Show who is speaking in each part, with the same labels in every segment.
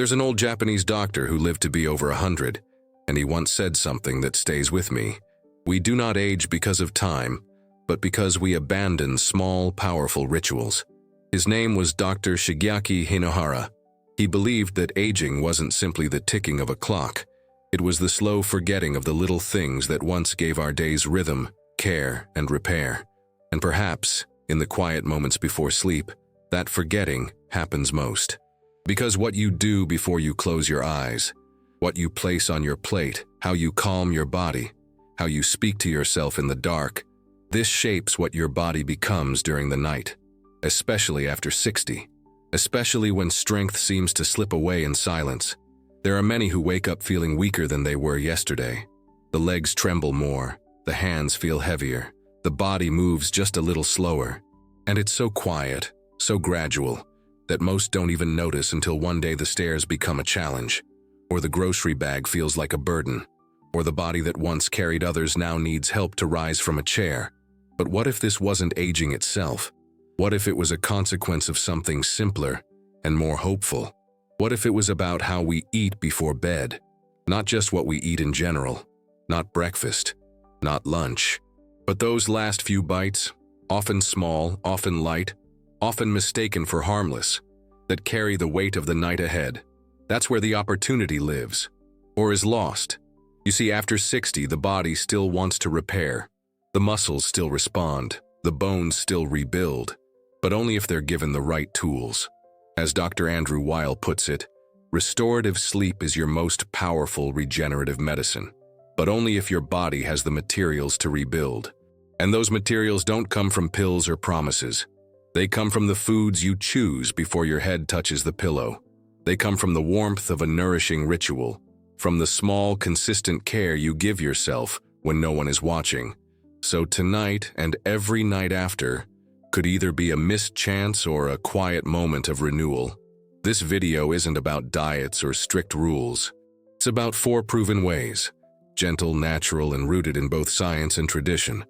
Speaker 1: There's an old Japanese doctor who lived to be over 100, and he once said something that stays with me. We do not age because of time, but because we abandon small, powerful rituals. His name was Dr. Shigeaki Hinohara. He believed that aging wasn't simply the ticking of a clock. It was the slow forgetting of the little things that once gave our days rhythm, care, and repair. And perhaps, in the quiet moments before sleep, that forgetting happens most. Because what you do before you close your eyes, what you place on your plate, how you calm your body, how you speak to yourself in the dark, this shapes what your body becomes during the night, especially after 60, especially when strength seems to slip away in silence. There are many who wake up feeling weaker than they were yesterday. The legs tremble more, the hands feel heavier, the body moves just a little slower. And it's so quiet, so gradual, that most don't even notice until one day the stairs become a challenge, or the grocery bag feels like a burden, or the body that once carried others now needs help to rise from a chair. But what if this wasn't aging itself? What if it was a consequence of something simpler and more hopeful? What if it was about how we eat before bed? Not just what we eat in general, not breakfast, not lunch, but those last few bites, often small, often light, often mistaken for harmless, that carry the weight of the night ahead. That's where the opportunity lives, or is lost. You see, after 60, the body still wants to repair. The muscles still respond, the bones still rebuild, but only if they're given the right tools. As Dr. Andrew Weil puts it, restorative sleep is your most powerful regenerative medicine, but only if your body has the materials to rebuild. And those materials don't come from pills or promises. They come from the foods you choose before your head touches the pillow. They come from the warmth of a nourishing ritual, from the small, consistent care you give yourself when no one is watching. So tonight and every night after could either be a missed chance or a quiet moment of renewal. This video isn't about diets or strict rules. It's about 4 proven ways, gentle, natural, and rooted in both science and tradition,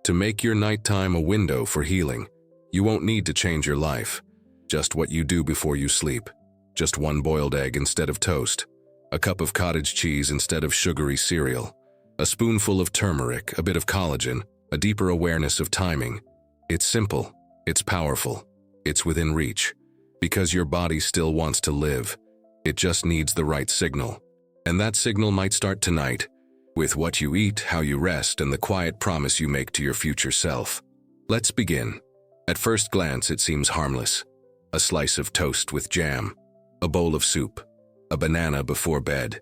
Speaker 1: to make your nighttime a window for healing. You won't need to change your life, just what you do before you sleep. Just 1 boiled egg instead of toast, a cup of cottage cheese instead of sugary cereal, a spoonful of turmeric, a bit of collagen, a deeper awareness of timing. It's simple, it's powerful, it's within reach, because your body still wants to live. It just needs the right signal. And that signal might start tonight, with what you eat, how you rest, and the quiet promise you make to your future self. Let's begin. At first glance, it seems harmless. A slice of toast with jam, a bowl of soup, a banana before bed.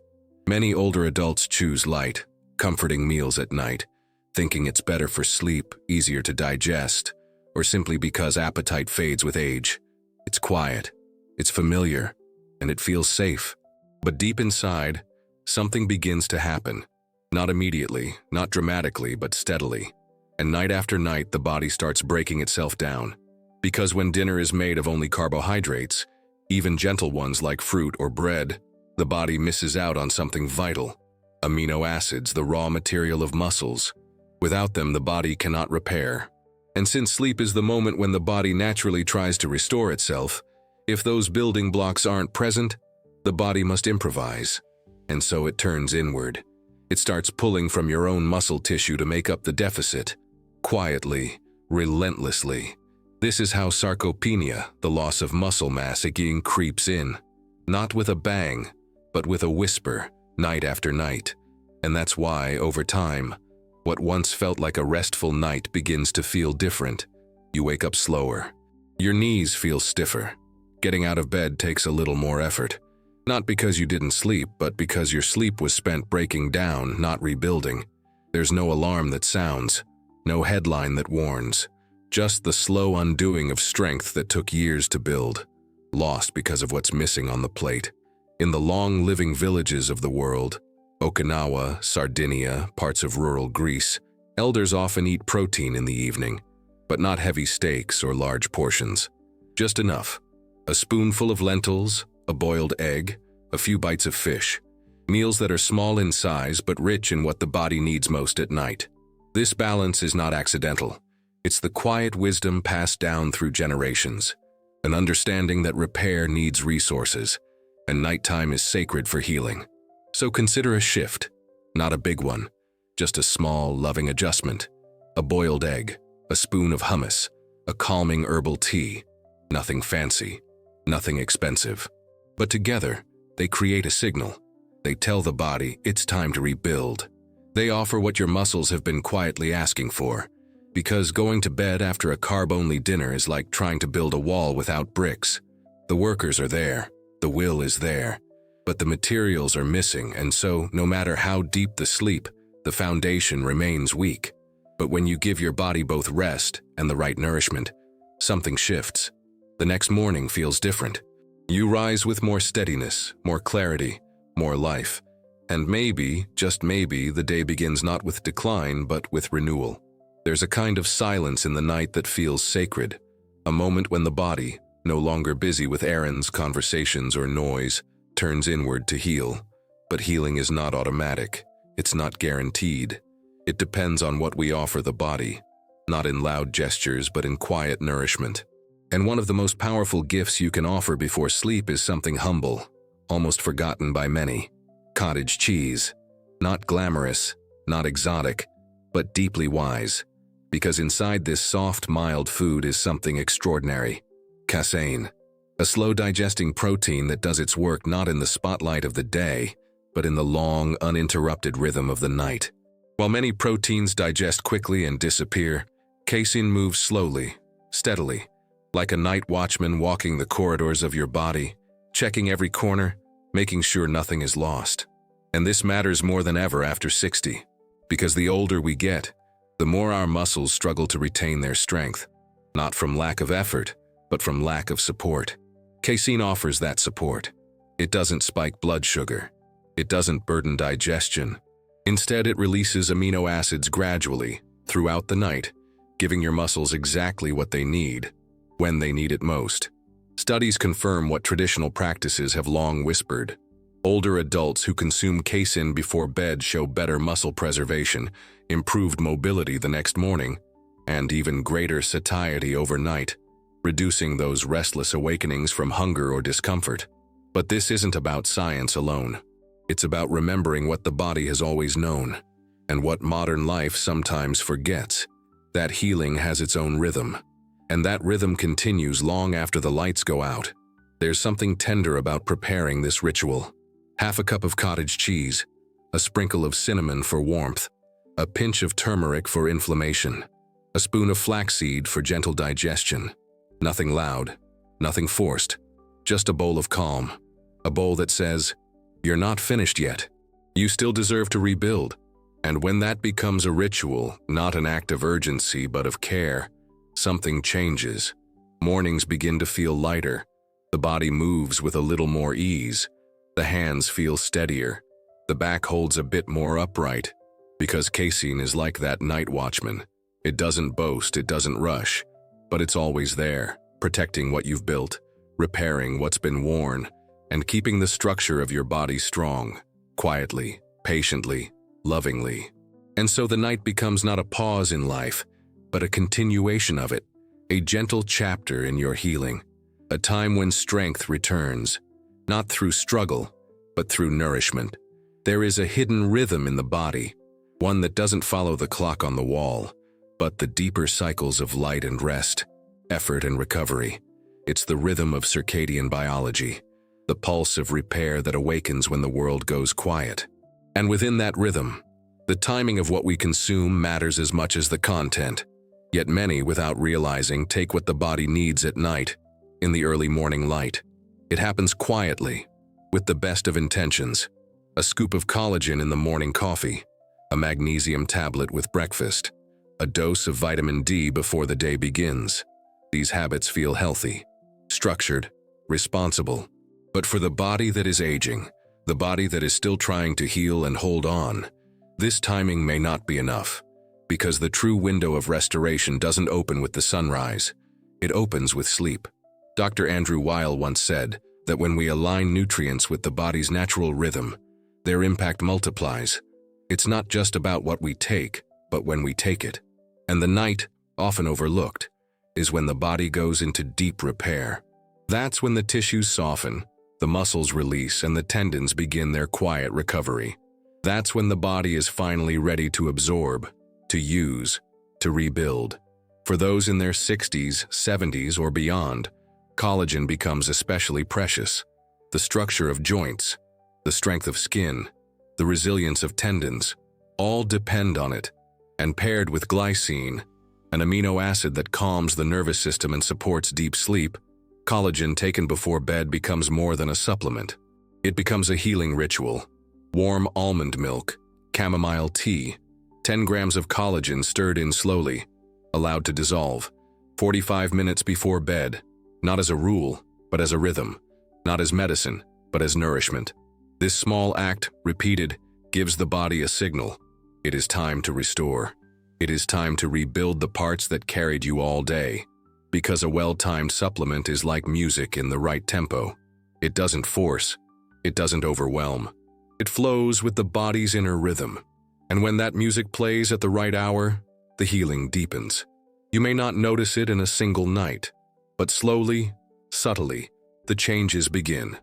Speaker 1: Many older adults choose light, comforting meals at night, thinking it's better for sleep, easier to digest, or simply because appetite fades with age. It's quiet, it's familiar, and it feels safe. But deep inside, something begins to happen. Not immediately, not dramatically, but steadily. And night after night, the body starts breaking itself down. Because when dinner is made of only carbohydrates, even gentle ones like fruit or bread, the body misses out on something vital. Amino acids, the raw material of muscles. Without them, the body cannot repair. And since sleep is the moment when the body naturally tries to restore itself, if those building blocks aren't present, the body must improvise. And so it turns inward. It starts pulling from your own muscle tissue to make up the deficit. Quietly, relentlessly. This is how sarcopenia, the loss of muscle mass again, creeps in. Not with a bang, but with a whisper, night after night. And that's why, over time, what once felt like a restful night begins to feel different. You wake up slower. Your knees feel stiffer. Getting out of bed takes a little more effort. Not because you didn't sleep, but because your sleep was spent breaking down, not rebuilding. There's no alarm that sounds, no headline that warns. Just the slow undoing of strength that took years to build, lost because of what's missing on the plate. In the long living villages of the world, Okinawa, Sardinia, parts of rural Greece, elders often eat protein in the evening, but not heavy steaks or large portions. Just enough. A spoonful of lentils, a boiled egg, a few bites of fish. Meals that are small in size but rich in what the body needs most at night. This balance is not accidental. It's the quiet wisdom passed down through generations. An understanding that repair needs resources, and nighttime is sacred for healing. So consider a shift, not a big one, just a small, loving adjustment. A boiled egg, a spoon of hummus, a calming herbal tea. Nothing fancy, nothing expensive. But together, they create a signal. They tell the body it's time to rebuild. They offer what your muscles have been quietly asking for. Because going to bed after a carb-only dinner is like trying to build a wall without bricks. The workers are there, the will is there, but the materials are missing, and so, no matter how deep the sleep, the foundation remains weak. But when you give your body both rest and the right nourishment, something shifts. The next morning feels different. You rise with more steadiness, more clarity, more life. And maybe, just maybe, the day begins not with decline, but with renewal. There's a kind of silence in the night that feels sacred, a moment when the body, no longer busy with errands, conversations, or noise, turns inward to heal. But healing is not automatic. It's not guaranteed. It depends on what we offer the body, not in loud gestures, but in quiet nourishment. And one of the most powerful gifts you can offer before sleep is something humble, almost forgotten by many. Cottage cheese. Not glamorous, not exotic, but deeply wise. Because inside this soft, mild food is something extraordinary. Casein. A slow-digesting protein that does its work not in the spotlight of the day, but in the long, uninterrupted rhythm of the night. While many proteins digest quickly and disappear, casein moves slowly, steadily, like a night watchman walking the corridors of your body, checking every corner, making sure nothing is lost. And this matters more than ever after 60, because the older we get, the more our muscles struggle to retain their strength, not from lack of effort, but from lack of support. Casein offers that support. It doesn't spike blood sugar. It doesn't burden digestion. Instead, it releases amino acids gradually, throughout the night, giving your muscles exactly what they need, when they need it most. Studies confirm what traditional practices have long whispered. Older adults who consume casein before bed show better muscle preservation, improved mobility the next morning, and even greater satiety overnight, reducing those restless awakenings from hunger or discomfort. But this isn't about science alone. It's about remembering what the body has always known, and what modern life sometimes forgets. That healing has its own rhythm, and that rhythm continues long after the lights go out. There's something tender about preparing this ritual. Half a cup of cottage cheese, a sprinkle of cinnamon for warmth, a pinch of turmeric for inflammation, a spoon of flaxseed for gentle digestion. Nothing loud, nothing forced, just a bowl of calm, a bowl that says, "You're not finished yet. You still deserve to rebuild." And when that becomes a ritual, not an act of urgency but of care, something changes. Mornings begin to feel lighter. The body moves with a little more ease. The hands feel steadier. The back holds a bit more upright. Because casein is like that night watchman. It doesn't boast, it doesn't rush, but it's always there, protecting what you've built, repairing what's been worn, and keeping the structure of your body strong, quietly, patiently, lovingly. And so the night becomes not a pause in life, but a continuation of it, a gentle chapter in your healing, a time when strength returns, not through struggle, but through nourishment. There is a hidden rhythm in the body, one that doesn't follow the clock on the wall, but the deeper cycles of light and rest, effort and recovery. It's the rhythm of circadian biology, the pulse of repair that awakens when the world goes quiet. And within that rhythm, the timing of what we consume matters as much as the content. Yet many, without realizing, take what the body needs at night, in the early morning light. It happens quietly, with the best of intentions. A scoop of collagen in the morning coffee, a magnesium tablet with breakfast, a dose of vitamin D before the day begins. These habits feel healthy, structured, responsible. But for the body that is aging, the body that is still trying to heal and hold on, this timing may not be enough, because the true window of restoration doesn't open with the sunrise. It opens with sleep. Dr. Andrew Weil once said that when we align nutrients with the body's natural rhythm, their impact multiplies. It's not just about what we take, but when we take it. And the night, often overlooked, is when the body goes into deep repair. That's when the tissues soften, the muscles release and the tendons begin their quiet recovery. That's when the body is finally ready to absorb, to use, to rebuild. For those in their 60s, 70s, or beyond, collagen becomes especially precious. The structure of joints, the strength of skin, the resilience of tendons, all depend on it. And paired with glycine, an amino acid that calms the nervous system and supports deep sleep, collagen taken before bed becomes more than a supplement. It becomes a healing ritual. Warm almond milk, chamomile tea, 10 grams of collagen stirred in slowly, allowed to dissolve, 45 minutes before bed, not as a rule, but as a rhythm, not as medicine, but as nourishment. This small act, repeated, gives the body a signal. It is time to restore. It is time to rebuild the parts that carried you all day. Because a well-timed supplement is like music in the right tempo. It doesn't force. It doesn't overwhelm. It flows with the body's inner rhythm. And when that music plays at the right hour, the healing deepens. You may not notice it in a single night, but slowly, subtly, the changes begin.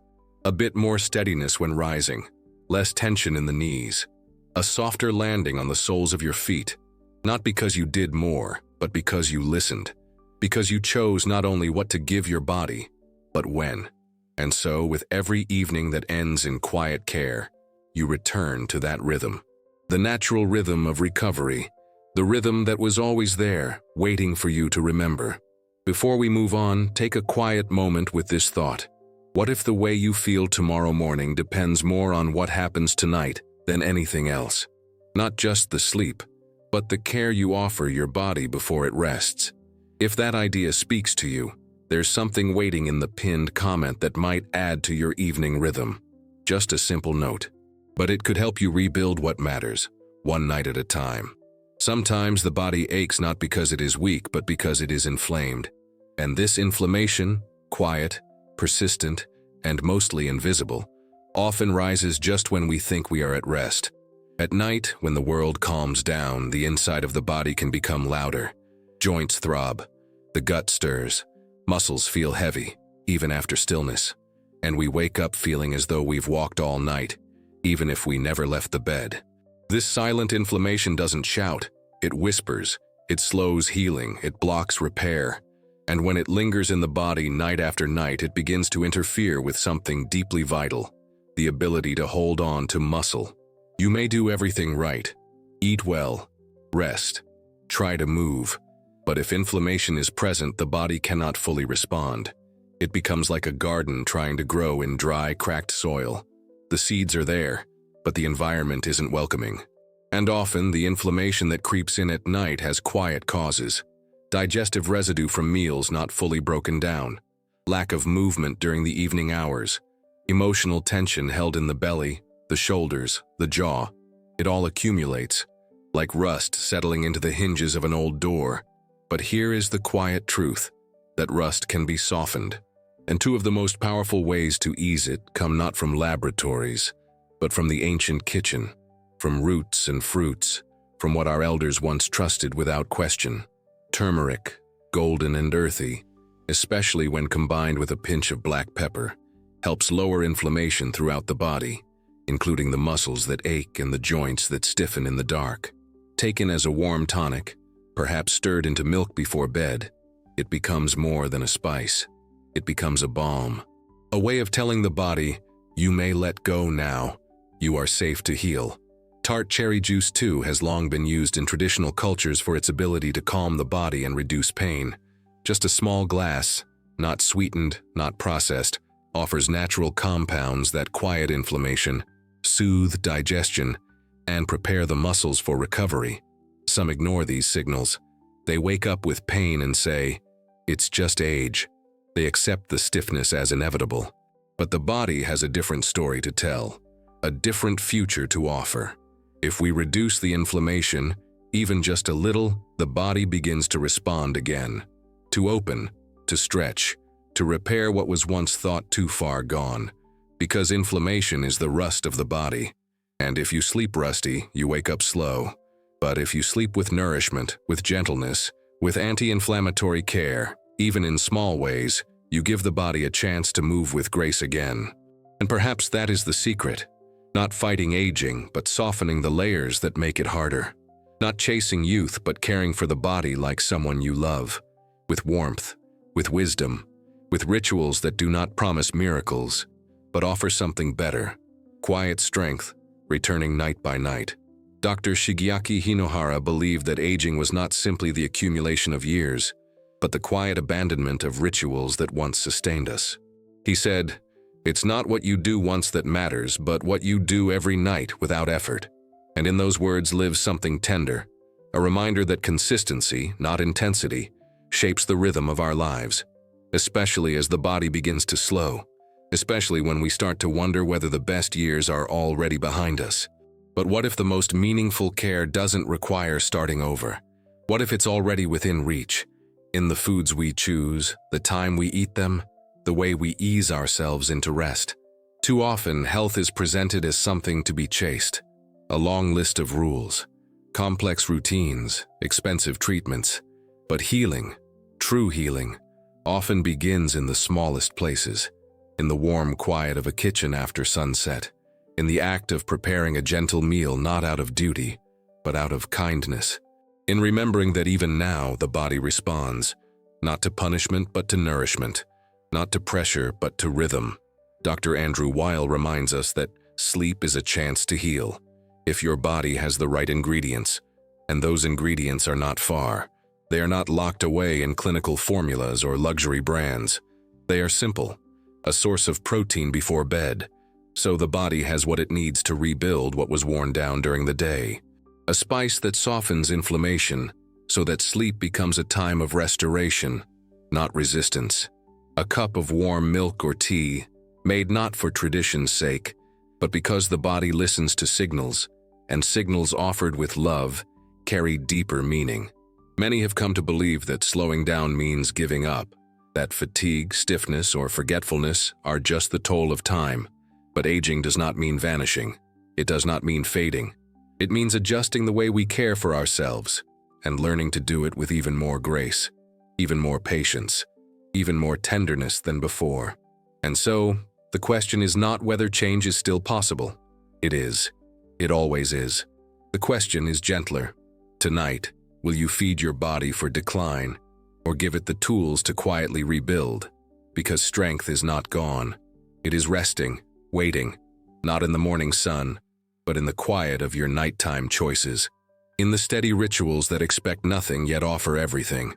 Speaker 1: A bit more steadiness when rising, less tension in the knees, a softer landing on the soles of your feet, not because you did more, but because you listened, because you chose not only what to give your body, but when. And so, with every evening that ends in quiet care, you return to that rhythm. The natural rhythm of recovery, the rhythm that was always there, waiting for you to remember. Before we move on, take a quiet moment with this thought. What if the way you feel tomorrow morning depends more on what happens tonight than anything else? Not just the sleep, but the care you offer your body before it rests. If that idea speaks to you, there's something waiting in the pinned comment that might add to your evening rhythm. Just a simple note. But it could help you rebuild what matters, one night at a time. Sometimes the body aches not because it is weak, but because it is inflamed. And this inflammation, quiet, persistent, and mostly invisible, often rises just when we think we are at rest. At night, when the world calms down, the inside of the body can become louder. Joints throb, the gut stirs, muscles feel heavy, even after stillness. And we wake up feeling as though we've walked all night, even if we never left the bed. This silent inflammation doesn't shout, it whispers, it slows healing, it blocks repair. And when it lingers in the body night after night, it begins to interfere with something deeply vital, the ability to hold on to muscle. You may do everything right, eat well, rest, try to move, but if inflammation is present, the body cannot fully respond. It becomes like a garden trying to grow in dry, cracked soil. The seeds are there, but the environment isn't welcoming. And often, the inflammation that creeps in at night has quiet causes. Digestive residue from meals not fully broken down, lack of movement during the evening hours, emotional tension held in the belly, the shoulders, the jaw. It all accumulates, like rust settling into the hinges of an old door. But here is the quiet truth, that rust can be softened. And two of the most powerful ways to ease it come not from laboratories, but from the ancient kitchen, from roots and fruits, from what our elders once trusted without question. Turmeric, golden and earthy, especially when combined with a pinch of black pepper, helps lower inflammation throughout the body, including the muscles that ache and the joints that stiffen in the dark. Taken as a warm tonic, perhaps stirred into milk before bed, it becomes more than a spice. It becomes a balm, a way of telling the body, you may let go now, you are safe to heal. Tart cherry juice, too, has long been used in traditional cultures for its ability to calm the body and reduce pain. Just a small glass, not sweetened, not processed, offers natural compounds that quiet inflammation, soothe digestion, and prepare the muscles for recovery. Some ignore these signals. They wake up with pain and say, it's just age. They accept the stiffness as inevitable. But the body has a different story to tell, a different future to offer. If we reduce the inflammation, even just a little, the body begins to respond again, to open, to stretch, to repair what was once thought too far gone. Because inflammation is the rust of the body. And if you sleep rusty, you wake up slow. But if you sleep with nourishment, with gentleness, with anti-inflammatory care, even in small ways, you give the body a chance to move with grace again. And perhaps that is the secret. Not fighting aging, but softening the layers that make it harder. Not chasing youth, but caring for the body like someone you love. With warmth, with wisdom, with rituals that do not promise miracles, but offer something better. Quiet strength, returning night by night. Dr. Shigeaki Hinohara believed that aging was not simply the accumulation of years, but the quiet abandonment of rituals that once sustained us. He said, "It's not what you do once that matters, but what you do every night without effort." And in those words lives something tender, a reminder that consistency, not intensity, shapes the rhythm of our lives, especially as the body begins to slow, especially when we start to wonder whether the best years are already behind us. But what if the most meaningful care doesn't require starting over? What if it's already within reach? In the foods we choose, the time we eat them, the way we ease ourselves into rest. Too often, health is presented as something to be chased. A long list of rules, complex routines, expensive treatments. But healing, true healing, often begins in the smallest places, in the warm quiet of a kitchen after sunset, in the act of preparing a gentle meal not out of duty, but out of kindness, in remembering that even now the body responds, not to punishment but to nourishment, not to pressure but to rhythm. Dr. Andrew Weil reminds us that sleep is a chance to heal, if your body has the right ingredients, and those ingredients are not far. They are not locked away in clinical formulas or luxury brands. They are simple, a source of protein before bed, so the body has what it needs to rebuild what was worn down during the day. A spice that softens inflammation, so that sleep becomes a time of restoration, not resistance. A cup of warm milk or tea, made not for tradition's sake, but because the body listens to signals, and signals offered with love carry deeper meaning. Many have come to believe that slowing down means giving up, that fatigue, stiffness, or forgetfulness are just the toll of time. But aging does not mean vanishing. It does not mean fading. It means adjusting the way we care for ourselves and learning to do it with even more grace, even more patience, even more tenderness than before. And so, the question is not whether change is still possible. It is. It always is. The question is gentler. Tonight, will you feed your body for decline, or give it the tools to quietly rebuild? Because strength is not gone. It is resting, waiting, not in the morning sun, but in the quiet of your nighttime choices, in the steady rituals that expect nothing yet offer everything.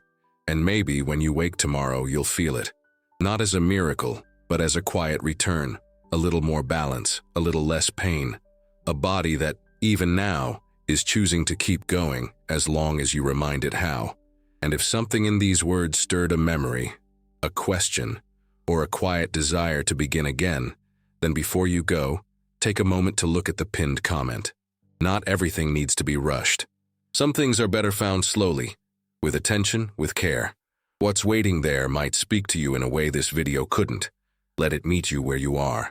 Speaker 1: And maybe when you wake tomorrow, you'll feel it, not as a miracle, but as a quiet return, a little more balance, a little less pain, a body that, even now, is choosing to keep going as long as you remind it how. And if something in these words stirred a memory, a question, or a quiet desire to begin again, then before you go, take a moment to look at the pinned comment. Not everything needs to be rushed. Some things are better found slowly, with attention, with care. What's waiting there might speak to you in a way this video couldn't. Let it meet you where you are.